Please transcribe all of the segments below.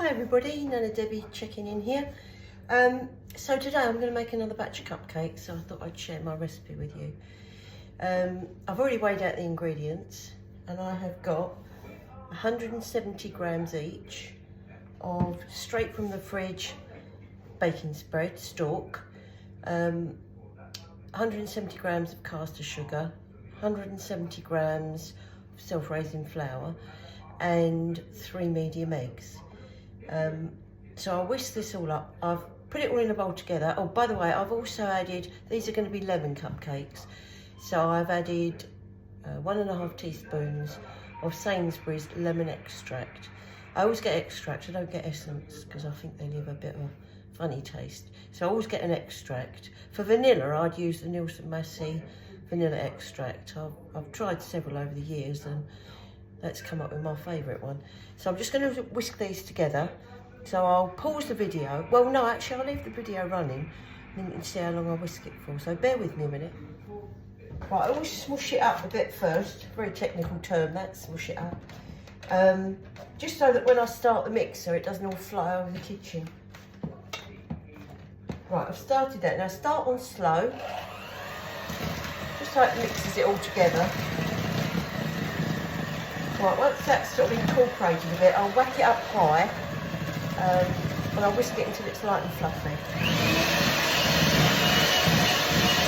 Hi everybody, Nana Debbie checking in here. So today I'm going to make another batch of cupcakes, so I thought I'd share my recipe with you. I've already weighed out the ingredients and I have got 170 grams each of straight from the fridge baking spread, stalk, 170 grams of caster sugar, 170 grams of self-raising flour and 3 medium eggs. So I'll whisk this all up. I've put it all in a bowl together. Oh, by the way, I've also added, these are going to be lemon cupcakes. So I've added 1.5 teaspoons of Sainsbury's lemon extract. I always get extract, I don't get essence because I think they leave a bit of a funny taste. So I always get an extract. For vanilla, I'd use the Nielsen Massey vanilla extract. I've tried several over the years and that's come up with my favourite one. So I'm just going to whisk these together. So I'll pause the video. Well, no, actually, I'll leave the video running and then you can see how long I whisk it for. So bear with me a minute. Right, I always smush it up a bit first. Very technical term, that, smush it up. Just so that when I start the mixer, it doesn't all fly over the kitchen. Right, I've started that. Now start on slow. Just so it mixes it all together. Right, once that's sort of incorporated a bit, I'll whack it up high and I'll whisk it until it's light and fluffy. It's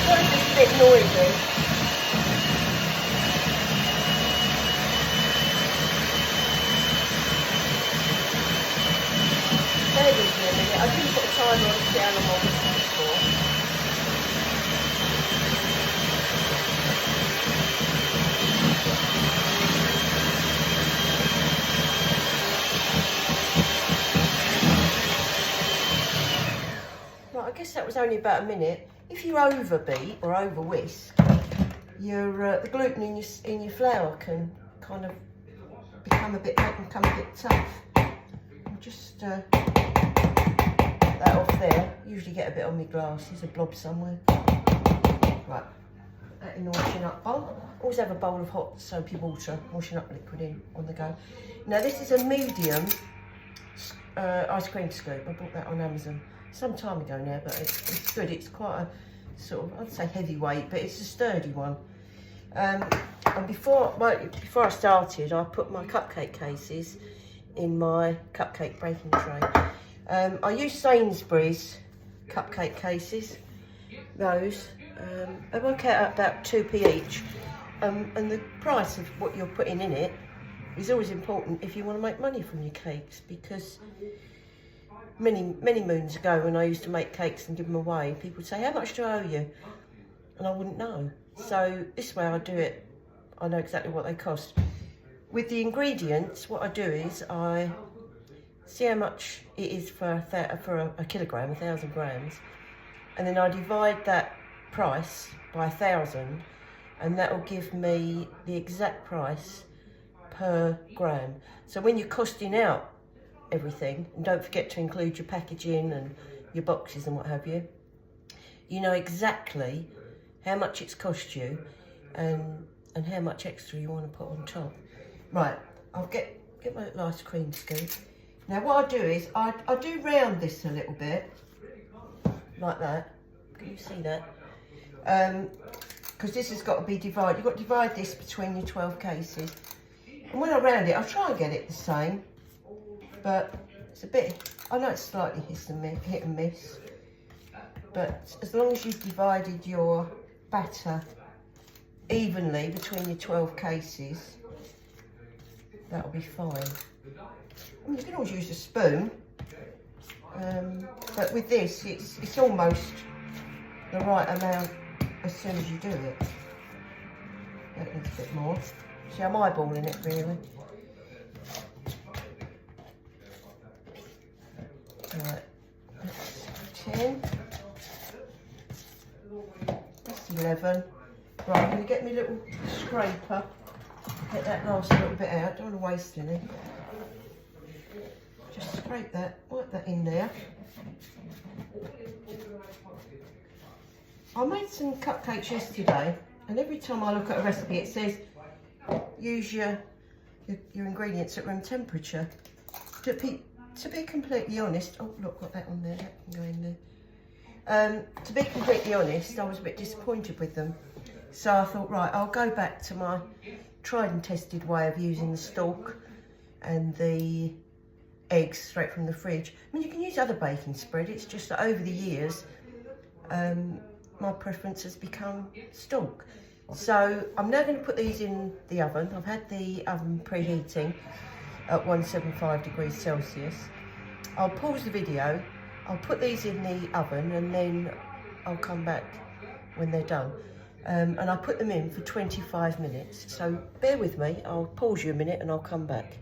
got to be a bit noisy. Bear with me a minute. I didn't put a timer on to see how long I'll whisk it for. I guess that was only about a minute. If you overbeat or over whisk, the gluten in your flour can kind of become a bit tough. I'll just that off there. Usually get a bit on my glass. There's a blob somewhere. Right, put that in the washing up bowl. Always have a bowl of hot soapy water, washing up liquid in on the go. Now this is a medium ice cream scoop. I bought that on Amazon some time ago now, but it's good. It's quite a sort of, I'd say heavyweight, but it's a sturdy one. And before I started, I put my cupcake cases in my cupcake baking tray. I use Sainsbury's cupcake cases, those. I work out about 2p each. And the price of what you're putting in it is always important if you want to make money from your cakes, because many moons ago when I used to make cakes and give them away, people would say, how much do I owe you? And I wouldn't know. So this way I do it, I know exactly what they cost. With the ingredients, what I do is I see how much it is for a kilogram, 1,000 grams, and then I divide that price by 1,000, and that will give me the exact price per gram. So when you're costing out everything, and don't forget to include your packaging and your boxes and what have you, you know exactly how much it's cost you and how much extra you want to put on top. Right, I'll get my little ice cream scoop. Now what I do is I do round this a little bit like that. Can you see that? Because this has got to be divided. You've got to divide this between your 12 cases, and when I round it, I'll try and get it the same. But it's a bit, I know it's slightly hit and miss, but as long as you've divided your batter evenly between your 12 cases, that'll be fine. I mean, you can always use a spoon, but with this, it's almost the right amount as soon as you do it. That needs a bit more. See, I'm eyeballing it really. Right, that's 10, that's 11. Right, I'm going to get my little scraper, get that last little bit out, don't want to waste any. Just scrape that, wipe that in there. I made some cupcakes yesterday, and every time I look at a recipe it says use your ingredients at room temperature. to be completely honest, oh look, got that on there, that can go in there. To be completely honest, I was a bit disappointed with them. So I thought, right, I'll go back to my tried and tested way of using the stalk and the eggs straight from the fridge. I mean, you can use other baking spread, it's just that over the years, my preference has become stalk. So I'm now going to put these in the oven. I've had the oven preheating at 175 degrees Celsius. I'll pause the video, I'll put these in the oven and then I'll come back when they're done. And I put them in for 25 minutes. So bear with me, I'll pause you a minute and I'll come back.